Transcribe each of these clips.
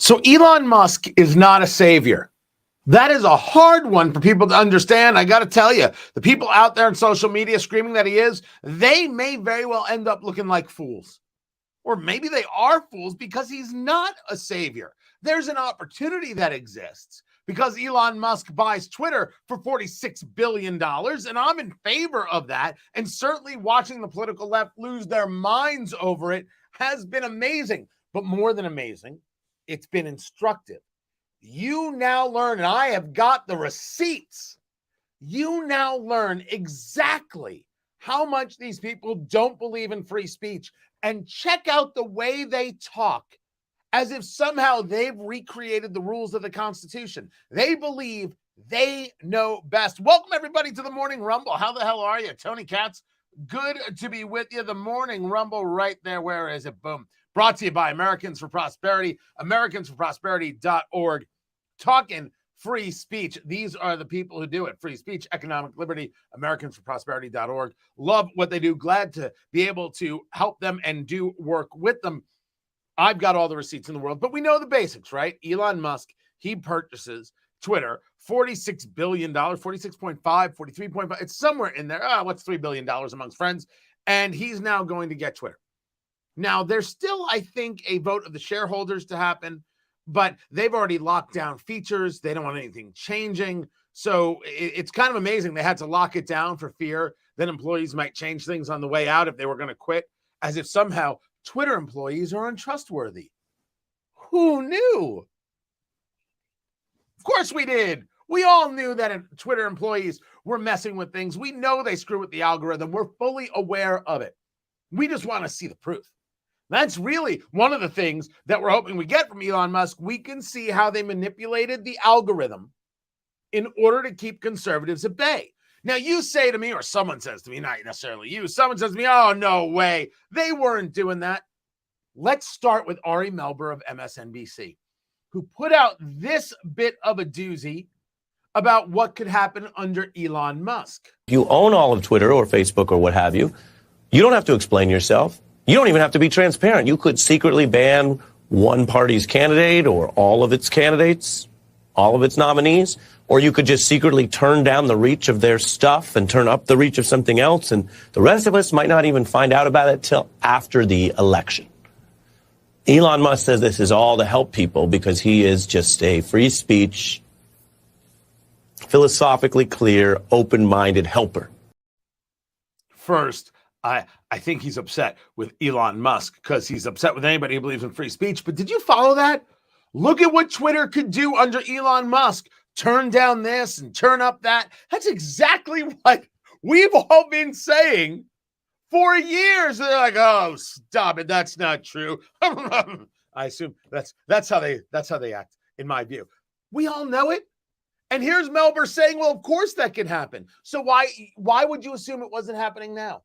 So Elon Musk is not a savior. That is a hard one for people to understand. I got to tell you, the people out there on social media screaming that he is, they may very well end up looking like fools. Or maybe they are fools because he's not a savior. There's an opportunity that exists because Elon Musk buys Twitter for $46 billion, and I'm in favor of that. And certainly watching the political left lose their minds over it has been amazing. But more than amazing, it's been instructive. You now learn, and I have got the receipts, you now learn exactly how much these people don't believe in free speech. And check out the way they talk as if somehow they've recreated the rules of the Constitution. They believe they know best. Welcome, everybody, to the Morning Rumble. How the hell are you? Tony Katz, good to be with you. The Morning Rumble right there. Where is it? Boom. Brought to you by Americans for Prosperity, americansforprosperity.org. Talking free speech. These are the people who do it. Free speech, economic liberty, americansforprosperity.org. Love what they do. Glad to be able to help them and do work with them. I've got all the receipts in the world, but we know the basics, right? Elon Musk, he purchases Twitter, $46 billion, 46.5, 43.5. It's somewhere in there. What's $3 billion amongst friends? And he's now going to get Twitter. Now, there's still, I think, a vote of the shareholders to happen, but they've already locked down features. They don't want anything changing. So it's kind of amazing. They had to lock it down for fear that employees might change things on the way out if they were going to quit, as if somehow Twitter employees are untrustworthy. Who knew? Of course we did. We all knew that Twitter employees were messing with things. We know they screw with the algorithm. We're fully aware of it. We just want to see the proof. That's really one of the things that we're hoping we get from Elon Musk. We can see how they manipulated the algorithm in order to keep conservatives at bay. Now, you say to me, or someone says to me, not necessarily you, someone says to me, oh, no way. They weren't doing that. Let's start with Ari Melber of MSNBC, who put out this bit of a doozy about what could happen under Elon Musk. You own all of Twitter or Facebook or what have you. You don't have to explain yourself. You don't even have to be transparent. You could secretly ban one party's candidate or all of its candidates, all of its nominees, or you could just secretly turn down the reach of their stuff and turn up the reach of something else. And the rest of us might not even find out about it till after the election. Elon Musk says this is all to help people because he is just a free speech, philosophically clear, open-minded helper. First, I think he's upset with Elon Musk because he's upset with anybody who believes in free speech. But did you follow that? Look at what Twitter could do under Elon Musk. Turn down this and turn up that. That's exactly what we've all been saying for years. They're like, oh, stop it. That's not true. I assume that's how they act, in my view. We all know it. And here's Melber saying, well, of course that can happen. So why would you assume it wasn't happening now?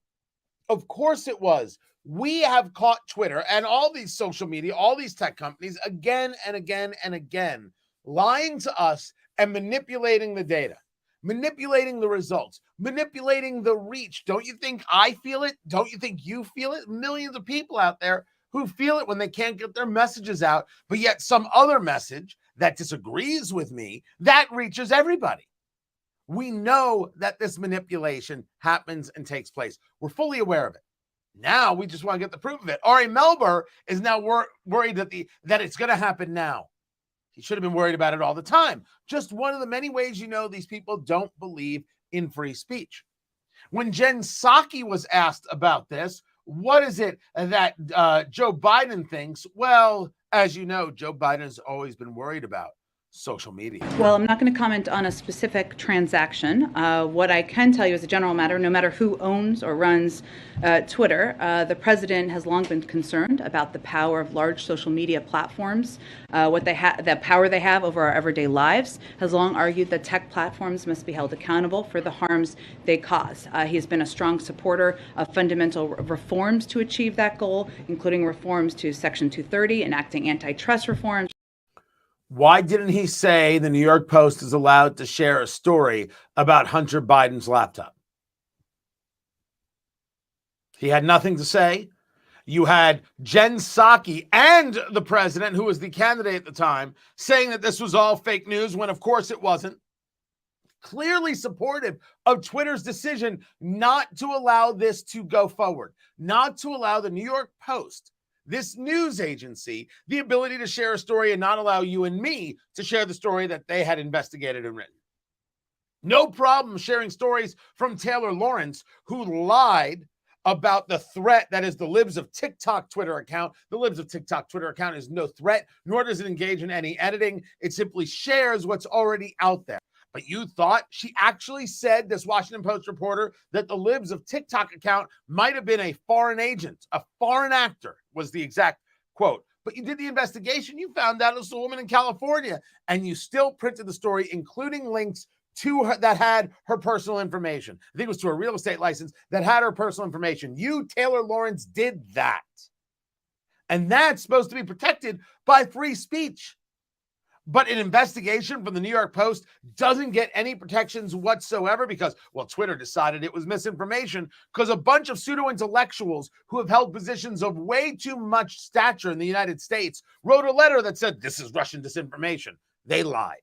Of course it was. We have caught Twitter and all these social media, all these tech companies again and again and again, lying to us and manipulating the data, manipulating the results, manipulating the reach. Don't you think I feel it? Don't you think you feel it? Millions of people out there who feel it when they can't get their messages out, but yet some other message that disagrees with me, that reaches everybody. We know that this manipulation happens and takes place. We're fully aware of it. Now we just want to get the proof of it. Ari Melber is now worried that it's going to happen now. He should have been worried about it all the time. Just one of the many ways you know these people don't believe in free speech. When Jen Psaki was asked about this, what is it that Joe Biden thinks? Well, as you know, Joe Biden has always been worried about social media. Well, I'm not going to comment on a specific transaction. What I can tell you as a general matter, no matter who owns or runs Twitter, the president has long been concerned about the power of large social media platforms, the power they have over our everyday lives, has long argued that tech platforms must be held accountable for the harms they cause. He's been a strong supporter of fundamental reforms to achieve that goal, including reforms to Section 230, enacting antitrust reforms. Why didn't he say the New York Post is allowed to share a story about Hunter Biden's laptop? He had nothing to say. You had Jen Psaki and the president, who was the candidate at the time, saying that this was all fake news when, of course, it wasn't. Clearly supportive of Twitter's decision not to allow this to go forward, not to allow the New York Post, this news agency, the ability to share a story and not allow you and me to share the story that they had investigated and written. No problem sharing stories from Taylor Lawrence, who lied about the threat that is the Libs of TikTok Twitter account. The Libs of TikTok Twitter account is no threat, nor does it engage in any editing. It simply shares what's already out there. But you thought she actually said, this Washington Post reporter, that the Libs of TikTok account might have been a foreign agent, a foreign actor was the exact quote. But you did the investigation. You found out it was a woman in California, and you still printed the story, including links to her that had her personal information. I think it was to a real estate license that had her personal information. You, Taylor Lawrence, did that. And that's supposed to be protected by free speech. But an investigation from the New York Post doesn't get any protections whatsoever because, well, Twitter decided it was misinformation because a bunch of pseudo-intellectuals who have held positions of way too much stature in the United States wrote a letter that said, this is Russian disinformation. They lied.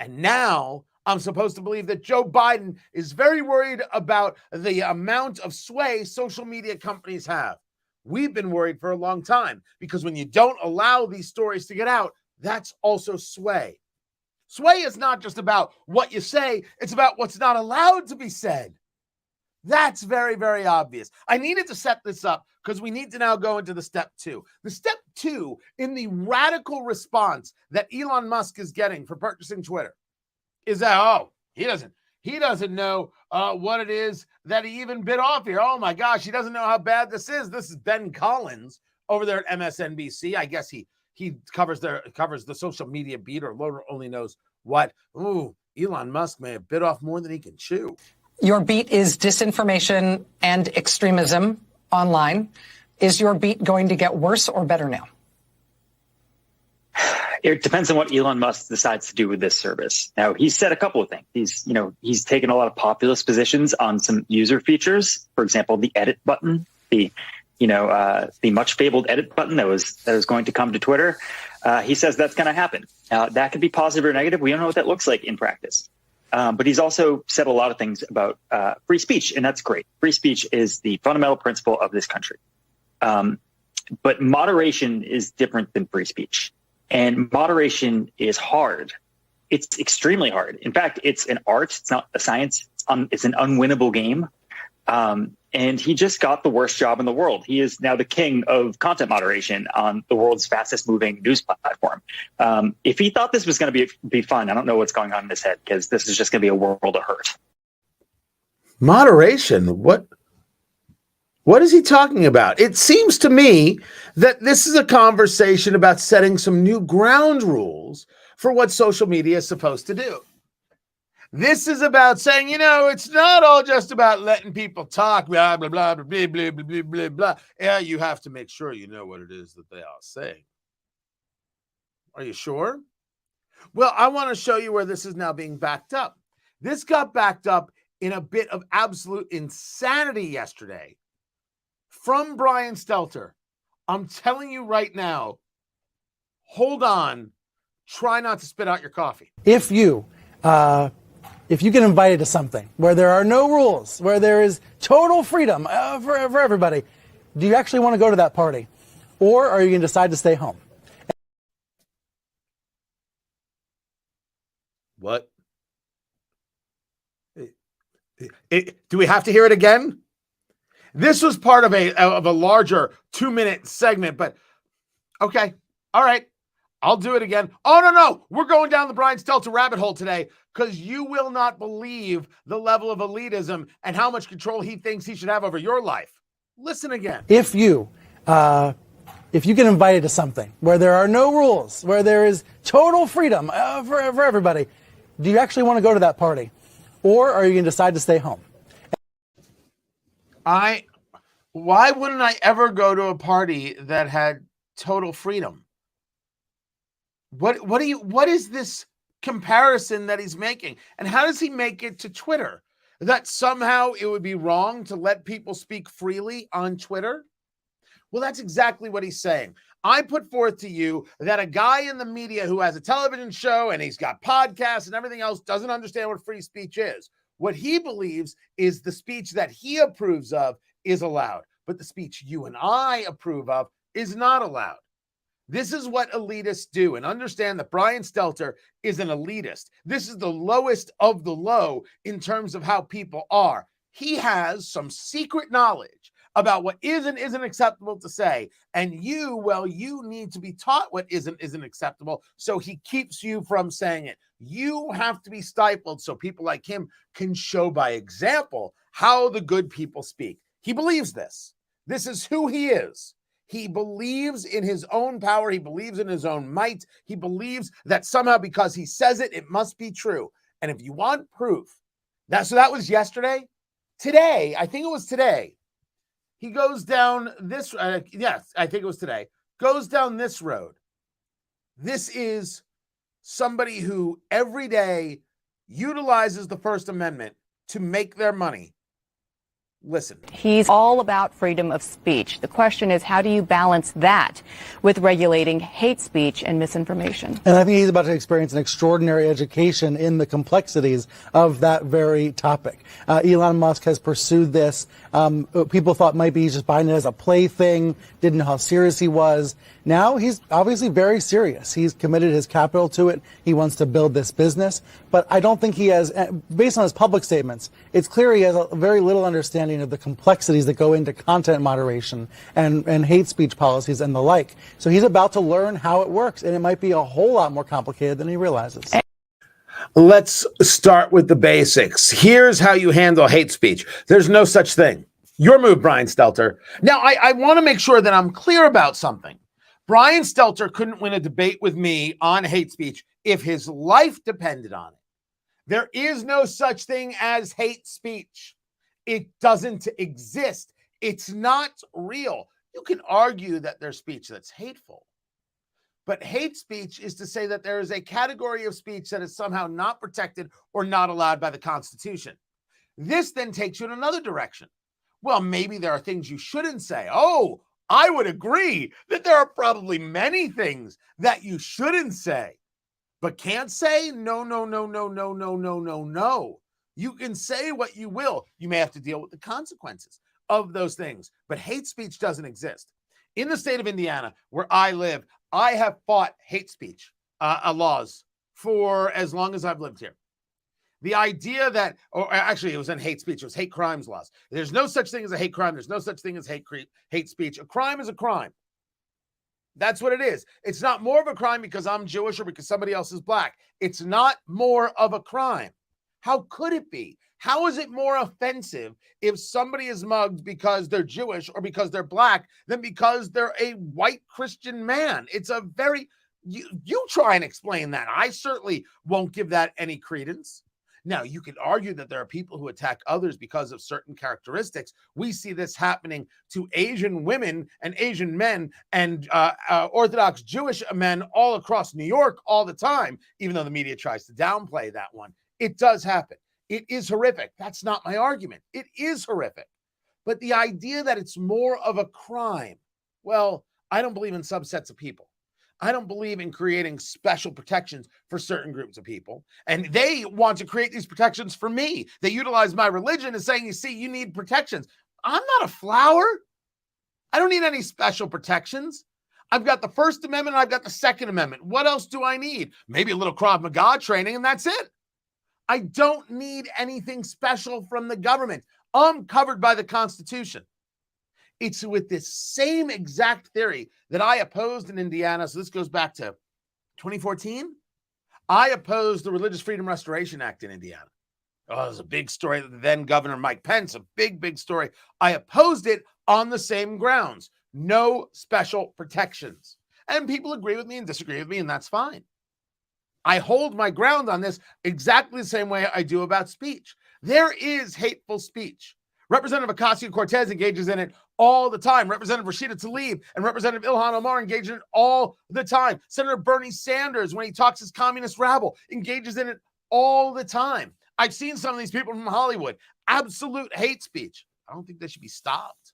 And now I'm supposed to believe that Joe Biden is very worried about the amount of sway social media companies have. We've been worried for a long time because when you don't allow these stories to get out, that's also sway. Sway is not just about what you say, it's about what's not allowed to be said. That's very, very obvious. I needed to set this up because we need to now go into the step two. The step two in the radical response that Elon Musk is getting for purchasing Twitter is that, he doesn't know what it is that he even bit off here. Oh my gosh, he doesn't know how bad this is. This is Ben Collins over there at MSNBC. I guess he covers the social media beat, or Lord only knows what. Ooh, Elon Musk may have bit off more than he can chew. Your beat is disinformation and extremism online. Is your beat going to get worse or better now? It depends on what Elon Musk decides to do with this service. Now, he's said a couple of things. He's taken a lot of populist positions on some user features. For example, the edit button, the much fabled edit button that was going to come to Twitter. He says that's going to happen. That could be positive or negative. We don't know what that looks like in practice. But he's also said a lot of things about free speech, and that's great. Free speech is the fundamental principle of this country. But moderation is different than free speech. And moderation is hard. It's extremely hard. In fact, it's an art. It's not a science. It's an unwinnable game. And he just got the worst job in the world. He is now the king of content moderation on the world's fastest moving news platform. If he thought this was going to be fun, I don't know what's going on in his head, because this is just going to be a world of hurt. Moderation? What is he talking about? It seems to me that this is a conversation about setting some new ground rules for what social media is supposed to do. This is about saying, it's not all just about letting people talk, blah, blah, blah, blah, blah, blah, blah, blah, blah. Yeah, you have to make sure you know what it is that they are saying. Are you sure? Well, I want to show you where this is now being backed up. This got backed up in a bit of absolute insanity yesterday from Brian Stelter. I'm telling you right now, hold on. Try not to spit out your coffee. If you get invited to something where there are no rules, where there is total freedom for everybody, do you actually want to go to that party? Or are you going to decide to stay home? What? Do we have to hear it again? This was part of a larger 2-minute segment, but okay. All right. I'll do it again. Oh, no. We're going down the Brian Stelter rabbit hole today because you will not believe the level of elitism and how much control he thinks he should have over your life. Listen again. If you get invited to something where there are no rules, where there is total freedom for everybody, do you actually want to go to that party? Or are you going to decide to stay home? Why wouldn't I ever go to a party that had total freedom? What is this comparison that he's making? And how does he make it to Twitter? That somehow it would be wrong to let people speak freely on Twitter? Well, that's exactly what he's saying. I put forth to you that a guy in the media who has a television show and he's got podcasts and everything else doesn't understand what free speech is. What he believes is the speech that he approves of is allowed, but the speech you and I approve of is not allowed. This is what elitists do, and understand that Brian Stelter is an elitist. This is the lowest of the low in terms of how people are. He has some secret knowledge about what is and isn't acceptable to say, and you need to be taught what isn't acceptable, so he keeps you from saying it. You have to be stifled so people like him can show by example how the good people speak. He believes this. This is who he is. He believes in his own power. He believes in his own might. He believes that somehow because he says it, it must be true. And if you want proof, that was yesterday. Today, I think it was today, he goes down this, yes, I think it was today, goes down this road. This is somebody who every day utilizes the First Amendment to make their money. Listen. He's all about freedom of speech. The question is, how do you balance that with regulating hate speech and misinformation? And I think he's about to experience an extraordinary education in the complexities of that very topic. Elon Musk has pursued this. People thought maybe he's just buying it as a plaything, didn't know how serious he was. Now he's obviously very serious. He's committed his capital to it. He wants to build this business. But I don't think he has, based on his public statements, it's clear he has a very little understanding of the complexities that go into content moderation and hate speech policies and the like. So he's about to learn how it works, and it might be a whole lot more complicated than he realizes. Let's start with the basics. Here's how you handle hate speech. There's no such thing. Your move, Brian Stelter. Now, I want to make sure that I'm clear about something. Brian Stelter couldn't win a debate with me on hate speech if his life depended on it. There is no such thing as hate speech. It doesn't exist. It's not real. You can argue that there's speech that's hateful, but hate speech is to say that there is a category of speech that is somehow not protected or not allowed by the Constitution. This then takes you in another direction. Well, maybe there are things you shouldn't say. Oh, I would agree that there are probably many things that you shouldn't say, but can't say. No. You can say what you will. You may have to deal with the consequences of those things, but hate speech doesn't exist. In the state of Indiana, where I live, I have fought hate speech laws for as long as I've lived here. The idea that, or actually it was in hate speech, it was hate crimes laws. There's no such thing as a hate crime. There's no such thing as hate speech. A crime is a crime. That's what it is. It's not more of a crime because I'm Jewish or because somebody else is black. It's not more of a crime. How could it be? How is it more offensive if somebody is mugged because they're Jewish or because they're black than because they're a white Christian man? It's a very, you try and explain that. I certainly won't give that any credence. Now, you could argue that there are people who attack others because of certain characteristics. We see this happening to Asian women and Asian men and Orthodox Jewish men all across New York all the time, even though the media tries to downplay that one. It does happen. It is horrific. That's not my argument. It is horrific. But the idea that it's more of a crime, well, I don't believe in subsets of people. I don't believe in creating special protections for certain groups of people. And they want to create these protections for me. They utilize my religion as saying, you see, you need protections. I'm not a flower. I don't need any special protections. I've got the First Amendment and I've got the Second Amendment. What else do I need? Maybe a little Krav Maga training and that's it. I don't need anything special from the government. I'm covered by the Constitution. It's with this same exact theory that I opposed in Indiana. So this goes back to 2014. I opposed the Religious Freedom Restoration Act in Indiana. Oh, it was a big story. Then Governor Mike Pence, a big story. I opposed it on the same grounds. No special protections. And people agree with me and disagree with me, and that's fine. I hold my ground on this exactly the same way I do about speech. There is hateful speech. Representative Ocasio-Cortez engages in it all the time. Representative Rashida Tlaib and Representative Ilhan Omar engage in it all the time. Senator Bernie Sanders, when he talks his communist rabble, engages in it all the time. I've seen some of these people from Hollywood. Absolute hate speech. I don't think they should be stopped.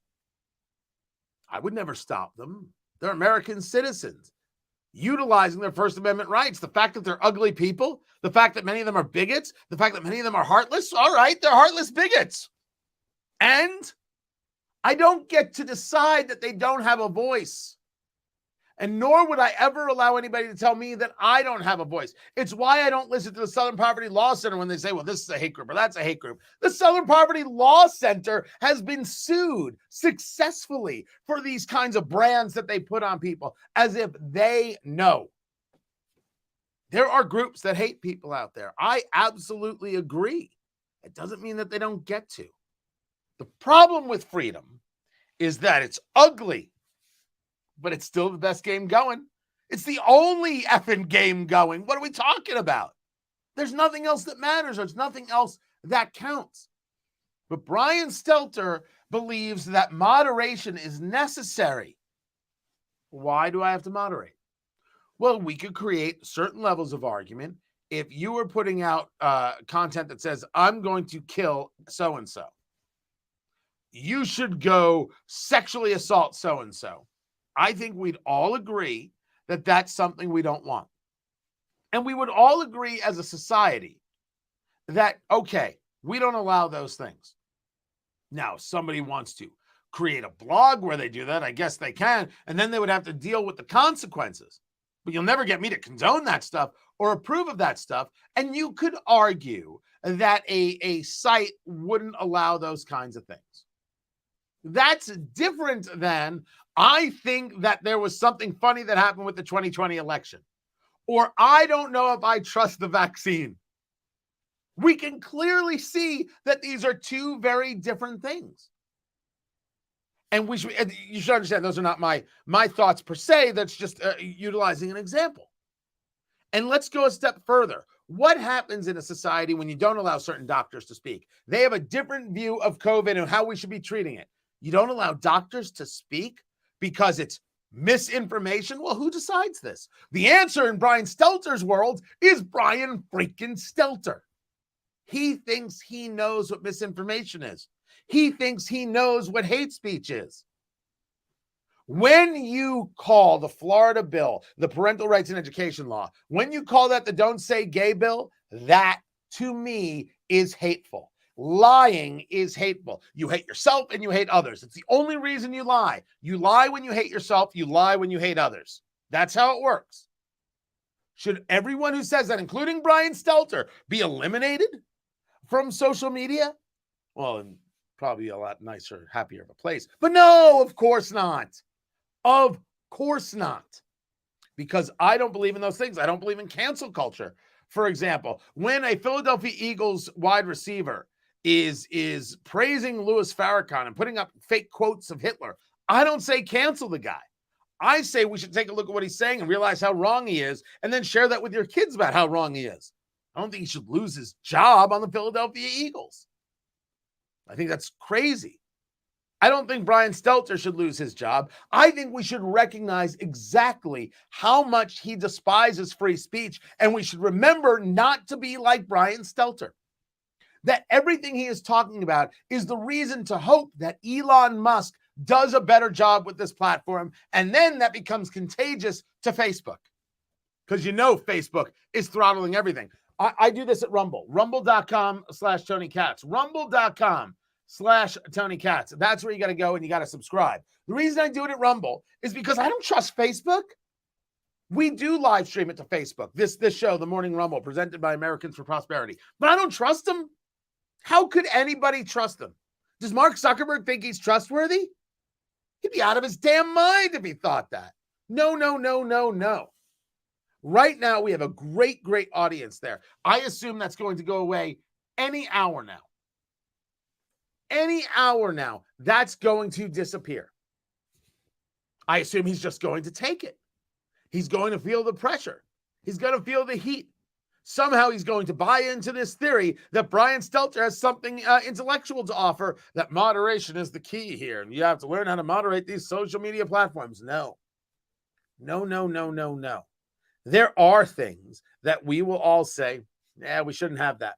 I would never stop them. They're American citizens utilizing their First Amendment rights. The fact that they're ugly people, the fact that many of them are bigots, the fact that many of them are heartless, all right, they're heartless bigots. And I don't get to decide that they don't have a voice. And nor would I ever allow anybody to tell me that I don't have a voice. It's why I don't listen to the Southern Poverty Law Center when they say, well, this is a hate group or that's a hate group. The Southern Poverty Law Center has been sued successfully for these kinds of brands that they put on people, as if they know. There are groups that hate people out there. I absolutely agree. It doesn't mean that they don't get to. The problem with freedom is that it's ugly, but it's still the best game going. It's the only effing game going. What are we talking about? There's nothing else that matters. There's nothing else that counts. But Brian Stelter believes that moderation is necessary. Why do I have to moderate? Well, we could create certain levels of argument. If you were putting out content that says, I'm going to kill so-and-so, you should go sexually assault so-and-so, I think we'd all agree that that's something we don't want. And we would all agree as a society that, okay, we don't allow those things. Now, if somebody wants to create a blog where they do that, I guess they can, and then they would have to deal with the consequences. But you'll never get me to condone that stuff or approve of that stuff. And you could argue that a site wouldn't allow those kinds of things. That's different than, I think that there was something funny that happened with the 2020 election, or I don't know if I trust the vaccine. We can clearly see that these are two very different things. And you should understand, those are not my thoughts per se. That's just utilizing an example. And let's go a step further. What happens in a society when you don't allow certain doctors to speak? They have a different view of COVID and how we should be treating it. You don't allow doctors to speak because it's misinformation? Well, who decides this? The answer in Brian Stelter's world is Brian freaking Stelter. He thinks he knows what misinformation is. He thinks he knows what hate speech is. When you call the Florida bill, the Parental Rights and Education Law, when you call that the Don't Say Gay bill, that to me is hateful. Lying is hateful. You hate yourself and you hate others. It's the only reason you lie. You lie when you hate yourself. You lie when you hate others. That's how it works. Should everyone who says that, including Brian Stelter, be eliminated from social media? Well, and probably a lot nicer, happier of a place. But no, of course not. Of course not. Because I don't believe in those things. I don't believe in cancel culture. For example, when a Philadelphia Eagles wide receiver is praising Louis Farrakhan and putting up fake quotes of Hitler, I don't say cancel the guy. I say we should take a look at what he's saying and realize how wrong he is, and then share that with your kids about how wrong he is. I don't think he should lose his job on the Philadelphia Eagles. I think that's crazy. I don't think Brian Stelter should lose his job. I think we should recognize exactly how much he despises free speech, and we should remember not to be like Brian Stelter. That everything he is talking about is the reason to hope that Elon Musk does a better job with this platform, and then that becomes contagious to Facebook. Because you know Facebook is throttling everything. I do this at Rumble. Rumble.com/Tony Katz. Rumble.com/Tony Katz. That's where you got to go and you got to subscribe. The reason I do it at Rumble is because I don't trust Facebook. We do live stream it to Facebook. This show, The Morning Rumble, presented by Americans for Prosperity. But I don't trust them. How could anybody trust them? Does Mark Zuckerberg think he's trustworthy? He'd be out of his damn mind if he thought that. No. Right now, we have a great audience there. I assume that's going to go away any hour now. Any hour now, that's going to disappear. I assume he's just going to take it. He's going to feel the pressure. He's going to feel the heat. Somehow he's going to buy into this theory that Brian Stelter has something intellectual to offer, that moderation is the key here, and you have to learn how to moderate these social media platforms. No. There are things that we will all say, we shouldn't have that.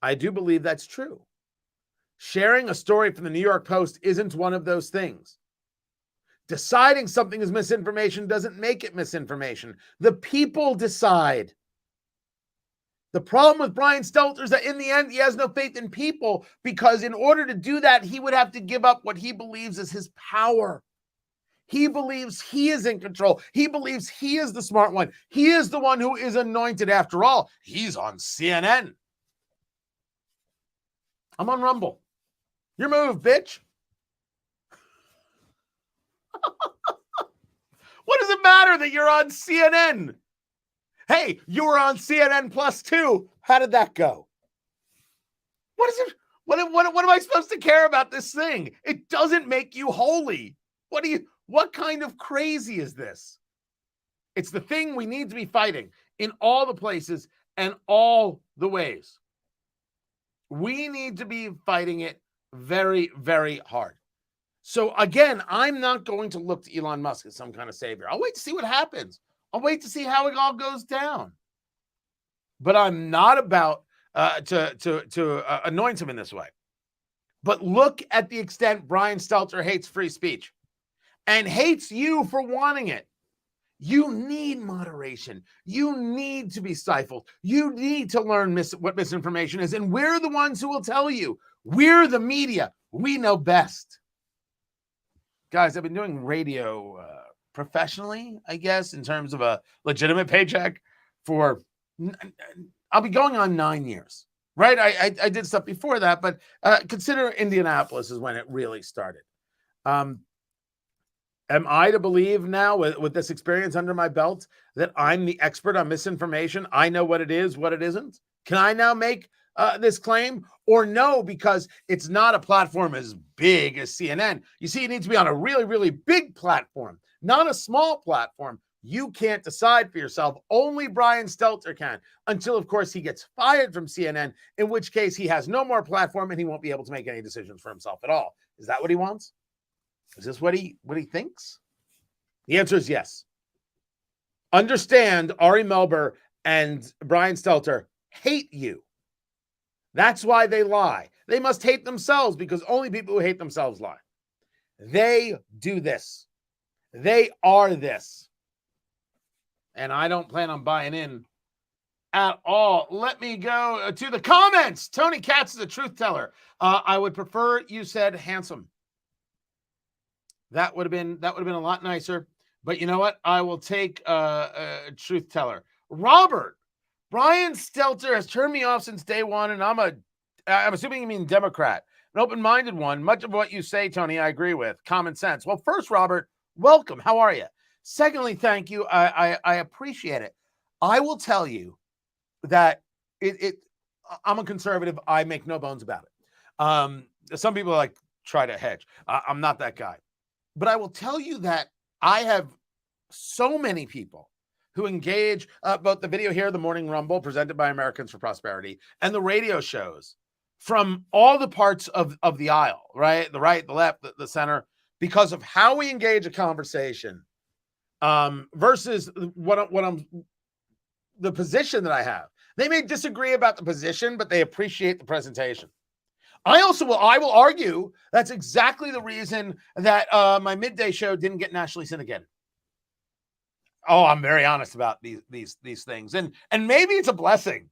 I do believe that's true. Sharing a story from the New York Post isn't one of those things. Deciding something is misinformation doesn't make it misinformation. The people decide. The problem with Brian Stelter is that in the end, he has no faith in people, because in order to do that, he would have to give up what he believes is his power. He believes he is in control. He believes he is the smart one. He is the one who is anointed. After all, he's on CNN. I'm on Rumble. Your move, bitch. What does it matter that you're on CNN? Hey, you were on CNN Plus too. How did that go? What is it? What am I supposed to care about this thing? It doesn't make you holy. What kind of crazy is this? It's the thing we need to be fighting in all the places and all the ways. We need to be fighting it very, very hard. So again, I'm not going to look to Elon Musk as some kind of savior. I'll wait to see what happens. I'll wait to see how it all goes down. But I'm not about to anoint him in this way. But look at the extent Brian Stelter hates free speech and hates you for wanting it. You need moderation. You need to be stifled. You need to learn what misinformation is. And we're the ones who will tell you. We're the media. We know best. Guys, I've been doing radio professionally, I guess, in terms of a legitimate paycheck for, I'll be going on 9 years, right? I did stuff before that, but consider Indianapolis is when it really started. Am I to believe now with this experience under my belt that I'm the expert on misinformation? I know what it is, what it isn't. Can I now make this claim or no, because it's not a platform as big as CNN? You see, you need to be on a really, really big platform, not a small platform. You can't decide for yourself. Only Brian Stelter can, until, of course, he gets fired from CNN, in which case he has no more platform and he won't be able to make any decisions for himself at all. Is that what he wants? Is this what he thinks? The answer is yes. Understand Ari Melber and Brian Stelter hate you. That's why they lie. They must hate themselves, because only people who hate themselves lie. They do this. They are this. And I don't plan on buying in at all. Let me go to the comments. Tony Katz is a truth teller. I would prefer you said handsome. That would have been a lot nicer. But you know what? I will take a truth teller. Robert, Brian Stelter has turned me off since day one, and I'm assuming you mean Democrat, an open-minded one. Much of what you say, Tony, I agree with. Common sense. Well, first, Robert, welcome. How are you? Secondly, thank you. I appreciate it. I will tell you that I'm a conservative. I make no bones about it. Some people like try to hedge. I'm not that guy. But I will tell you that I have so many people who engage both the video here, the Morning Rumble presented by Americans for Prosperity, and the radio shows from all the parts of the aisle, right? The right, the left, the center, because of how we engage a conversation versus the position that I have. They may disagree about the position, but they appreciate the presentation. I will argue that's exactly the reason that my midday show didn't get nationally syndicated. Oh, I'm very honest about these things. And maybe it's a blessing,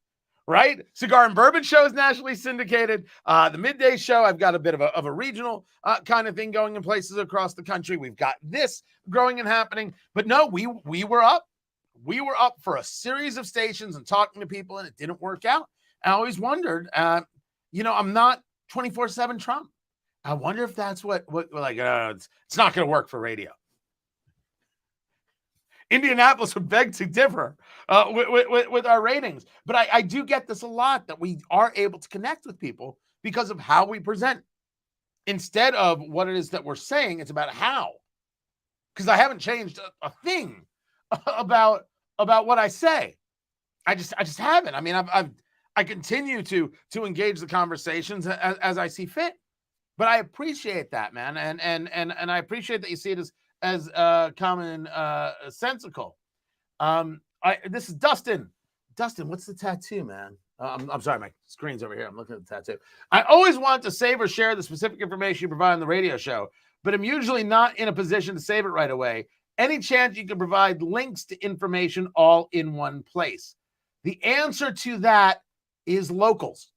right? Cigar and Bourbon show is nationally syndicated. The midday show, I've got a bit of a regional kind of thing going in places across the country. We've got this growing and happening. But no, we were up. We were up for a series of stations and talking to people, and it didn't work out. I always wondered, I'm not 24/7 Trump. I wonder if that's what it's not going to work for radio. Indianapolis would beg to differ with our ratings. But I do get this a lot, that we are able to connect with people because of how we present. Instead of what it is that we're saying, it's about how. Because I haven't changed a thing about what I say. I just haven't. I mean, I continue to engage the conversations as I see fit. But I appreciate that, man. And I appreciate that you see it as common sensical. This is Dustin. Dustin, what's the tattoo, man? I'm sorry, my screen's over here. I'm looking at the tattoo. I always want to save or share the specific information you provide on the radio show, but I'm usually not in a position to save it right away. Any chance you can provide links to information all in one place? The answer to that is locals.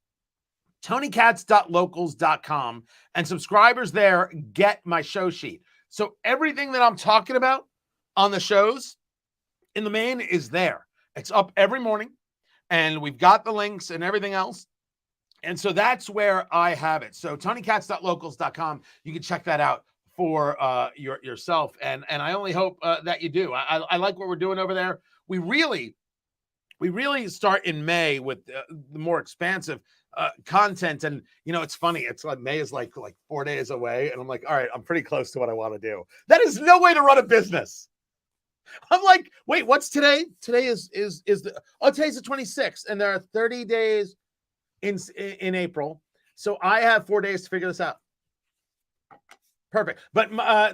TonyKatz.locals.com, and subscribers there get my show sheet. So everything that I'm talking about on the shows in the main is there. It's up every morning, and we've got the links and everything else. And so that's where I have it. So TonyKatz.locals.com, you can check that out for yourself. And I only hope that you do. I like what we're doing over there. We really start in May with the more expansive content. And, you know, it's funny. It's like May is like 4 days away. And I'm like, all right, I'm pretty close to what I want to do. That is no way to run a business. I'm like, wait, what's today? Today today's the 26th. And there are 30 days in April. So I have 4 days to figure this out. Perfect. But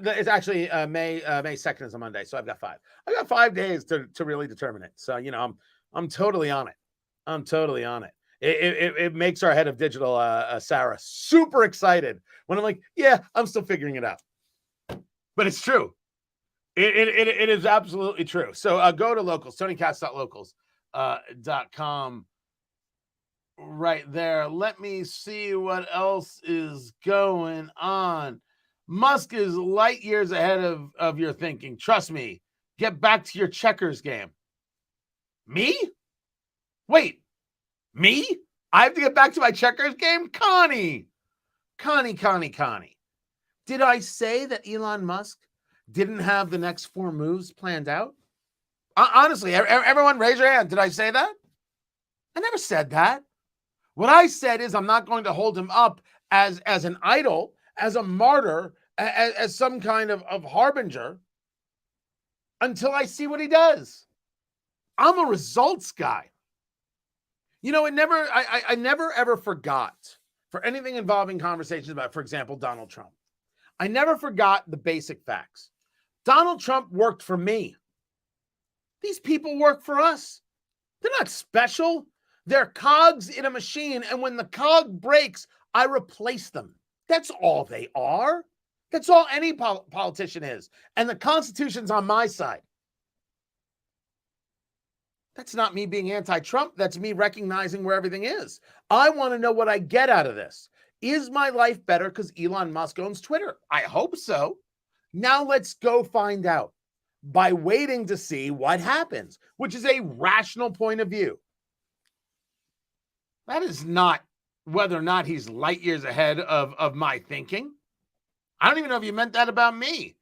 it's actually May 2nd is a Monday. So I've got 5. I got 5 days to really determine it. So, you know, I'm totally on it. I'm totally on it. It makes our head of digital, Sarah, super excited when I'm like, yeah, I'm still figuring it out. But it's true. It is absolutely true. So go to locals, TonyKatz.locals.com. Right there. Let me see what else is going on. Musk is light years ahead of your thinking. Trust me. Get back to your checkers game. Me? Wait. Me? I have to get back to my checkers game? Connie. Did I say that Elon Musk didn't have the next 4 moves planned out? Honestly, everyone raise your hand. Did I say that? I never said that. What I said is I'm not going to hold him up as an idol, as a martyr, as some kind of harbinger until I see what he does. I'm a results guy. You know, I never ever forgot for anything involving conversations about, for example, Donald Trump. I never forgot the basic facts. Donald Trump worked for me. These people work for us. They're not special. They're cogs in a machine, and when the cog breaks, I replace them. That's all they are. That's all any politician is. And the Constitution's on my side. That's not me being anti-Trump. That's me recognizing where everything is. I want to know what I get out of this. Is my life better because Elon Musk owns Twitter? I hope so. Now let's go find out by waiting to see what happens, which is a rational point of view. That is not whether or not he's light years ahead of my thinking. I don't even know if you meant that about me.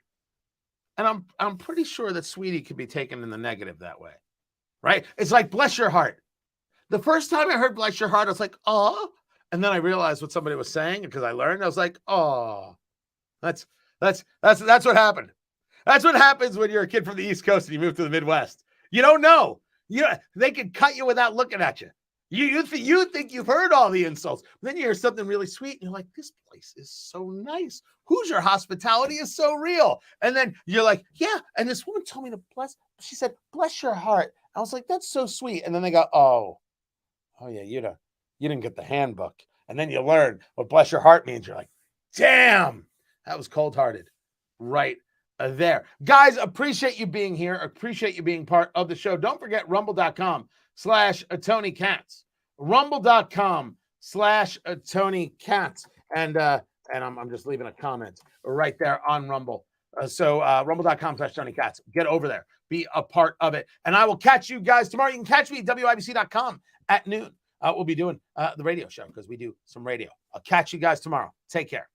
And I'm pretty sure that Sweetie could be taken in the negative that way. Right? It's like, bless your heart. The first time I heard bless your heart, I was like, oh. And then I realized what somebody was saying because I learned. I was like, oh. That's what happened. That's what happens when you're a kid from the East Coast and you move to the Midwest. You don't know. They can cut you without looking at you. You think you've heard all the insults. But then you hear something really sweet and you're like, this place is so nice. Hoosier hospitality is so real. And then you're like, yeah. And this woman told me to she said, bless your heart. I was like, that's so sweet. And then they go, oh yeah, you didn't get the handbook. And then you learn what bless your heart means. You're like, damn, that was cold-hearted right there. Guys, appreciate you being here. Appreciate you being part of the show. Don't forget rumble.com/Tony Katz. Rumble.com/Tony Katz. And I'm just leaving a comment right there on Rumble. So rumble.com/Tony Katz. Get over there. Be a part of it. And I will catch you guys tomorrow. You can catch me at WIBC.com at noon. We'll be doing the radio show because we do some radio. I'll catch you guys tomorrow. Take care.